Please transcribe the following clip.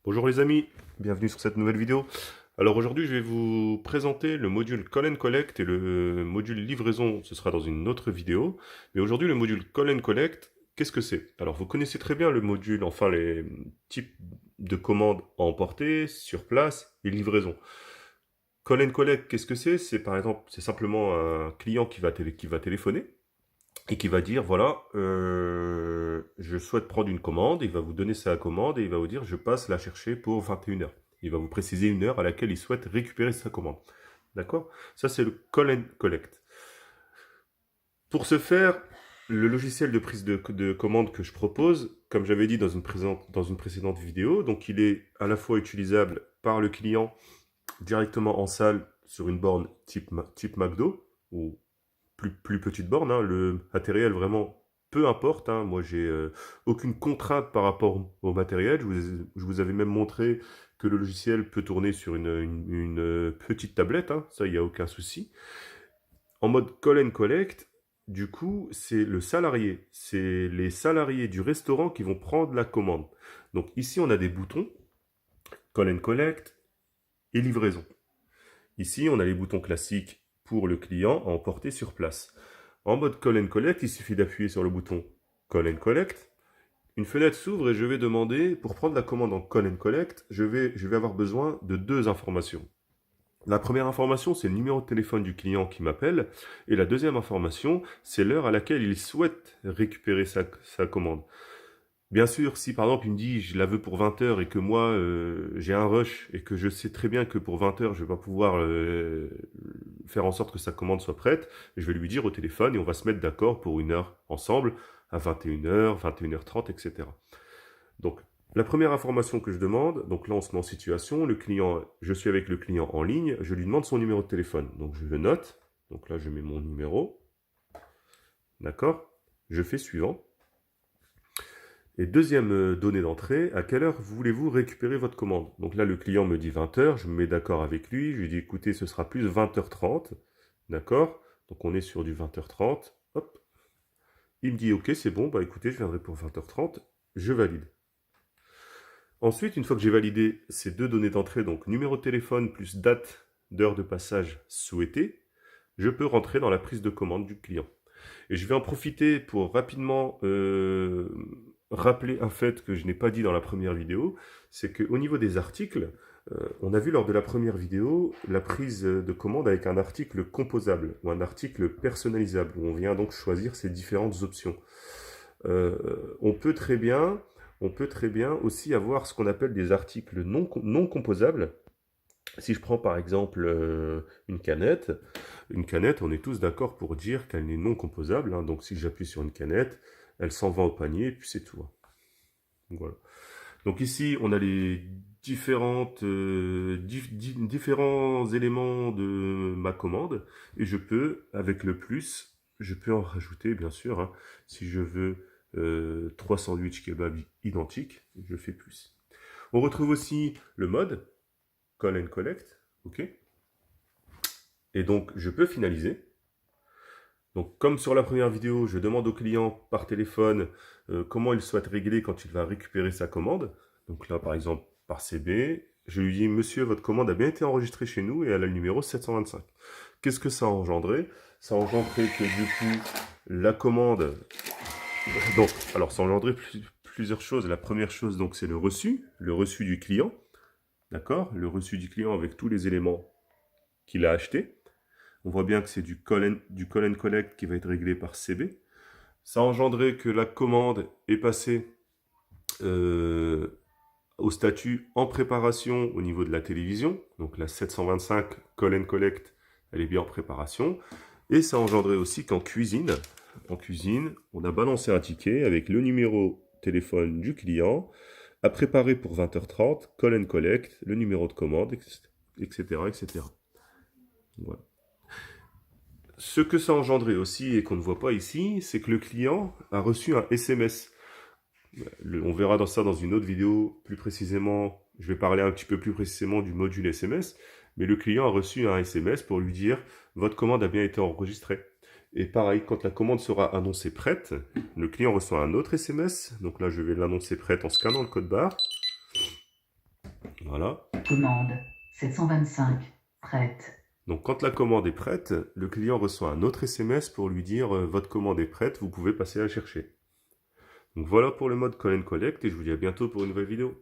Bonjour les amis, bienvenue sur cette nouvelle vidéo. Alors aujourd'hui je vais vous présenter le module Call and Collect et le module livraison, ce sera dans une autre vidéo. Mais aujourd'hui le module Call and Collect, qu'est-ce que c'est? Alors vous connaissez très bien le module, enfin les types de commandes à emporter, sur place et livraison. Call and Collect, qu'est-ce que c'est? C'est par exemple, c'est simplement un client qui va téléphoner et qui va dire, voilà, je souhaite prendre une commande, il va vous donner sa commande et il va vous dire, je passe la chercher pour 21 heures. Il va vous préciser une heure à laquelle il souhaite récupérer sa commande. D'accord? Ça, c'est le call and collect. Pour ce faire, le logiciel de prise de commande que je propose, comme j'avais dit dans une précédente vidéo, donc il est à la fois utilisable par le client directement en salle sur une borne type McDo, ou plus petite borne, hein, le matériel vraiment peu importe, hein. Moi j'ai aucune contrainte par rapport au matériel, je vous avais même montré que le logiciel peut tourner sur une petite tablette, hein. Ça il n'y a aucun souci. En mode call and collect, du coup c'est le salarié, c'est les salariés du restaurant qui vont prendre la commande. Donc ici on a des boutons, call and collect et livraison. Ici, on a les boutons classiques pour le client à emporter sur place. En mode Call and Collect, il suffit d'appuyer sur le bouton Call and Collect. Une fenêtre s'ouvre et je vais demander, pour prendre la commande en Call and Collect, je vais avoir besoin de deux informations. La première information, c'est le numéro de téléphone du client qui m'appelle. Et la deuxième information, c'est l'heure à laquelle il souhaite récupérer sa commande. Bien sûr, si par exemple il me dit je la veux pour 20 heures et que moi j'ai un rush et que je sais très bien que pour 20 heures je vais pas pouvoir faire en sorte que sa commande soit prête, je vais lui dire au téléphone et on va se mettre d'accord pour une heure ensemble à 21 heures, 21h30, etc. Donc la première information que je demande, donc là on se met en situation, le client, je suis avec le client en ligne, je lui demande son numéro de téléphone. Donc je le note, donc là je mets mon numéro, d'accord? Je fais suivant. Et deuxième donnée d'entrée, à quelle heure voulez-vous récupérer votre commande? Donc là, le client me dit 20 heures, je me mets d'accord avec lui, je lui dis écoutez, ce sera plus 20h30, d'accord? Donc on est sur du 20h30, hop. Il me dit ok, c'est bon, bah écoutez, je viendrai pour 20h30, je valide. Ensuite, une fois que j'ai validé ces deux données d'entrée, donc numéro de téléphone plus date d'heure de passage souhaitée, je peux rentrer dans la prise de commande du client. Et je vais en profiter pour rapidement rappeler un fait que je n'ai pas dit dans la première vidéo, c'est qu'au niveau des articles, on a vu lors de la première vidéo la prise de commande avec un article composable ou un article personnalisable, où on vient donc choisir ces différentes options. On peut très bien aussi avoir ce qu'on appelle des articles non composables. Si je prends par exemple une canette, on est tous d'accord pour dire qu'elle est non composable, hein. Donc si j'appuie sur une canette, elle s'en va au panier et puis c'est tout, hein. Voilà. Donc ici, on a les différents éléments de ma commande et je peux, avec le plus, je peux en rajouter bien sûr, hein. Si je veux 3 sandwichs kebab identiques, je fais plus. On retrouve aussi le mode Call and Collect, ok? Et donc, je peux finaliser. Donc, comme sur la première vidéo, je demande au client par téléphone comment il souhaite régler quand il va récupérer sa commande. Donc là, par exemple, par CB, je lui dis, monsieur, votre commande a bien été enregistrée chez nous et elle a le numéro 725. Qu'est-ce que ça a engendré? Ça a engendré que du coup, la commande... Donc, alors, ça a engendré plusieurs choses. La première chose, donc, c'est le reçu du client. D'accord? Le reçu du client avec tous les éléments qu'il a achetés. On voit bien que c'est du call and collect qui va être réglé par CB. Ça a engendré que la commande est passée au statut en préparation au niveau de la télévision. Donc la 725 call and collect, elle est bien en préparation. Et ça a engendré aussi qu'en cuisine, on a balancé un ticket avec le numéro téléphone du client, à préparer pour 20h30, call and collect, le numéro de commande, etc. etc. Voilà. Ce que ça a engendré aussi et qu'on ne voit pas ici, c'est que le client a reçu un SMS. On verra dans ça dans une autre vidéo plus précisément. Je vais parler un petit peu plus précisément du module SMS. Mais le client a reçu un SMS pour lui dire « Votre commande a bien été enregistrée ». Et pareil, quand la commande sera annoncée prête, le client reçoit un autre SMS. Donc là, je vais l'annoncer prête en scannant le code barre. Voilà. Commande 725, prête. Donc quand la commande est prête, le client reçoit un autre SMS pour lui dire votre commande est prête, vous pouvez passer la chercher. Donc voilà pour le mode Call and Collect et je vous dis à bientôt pour une nouvelle vidéo.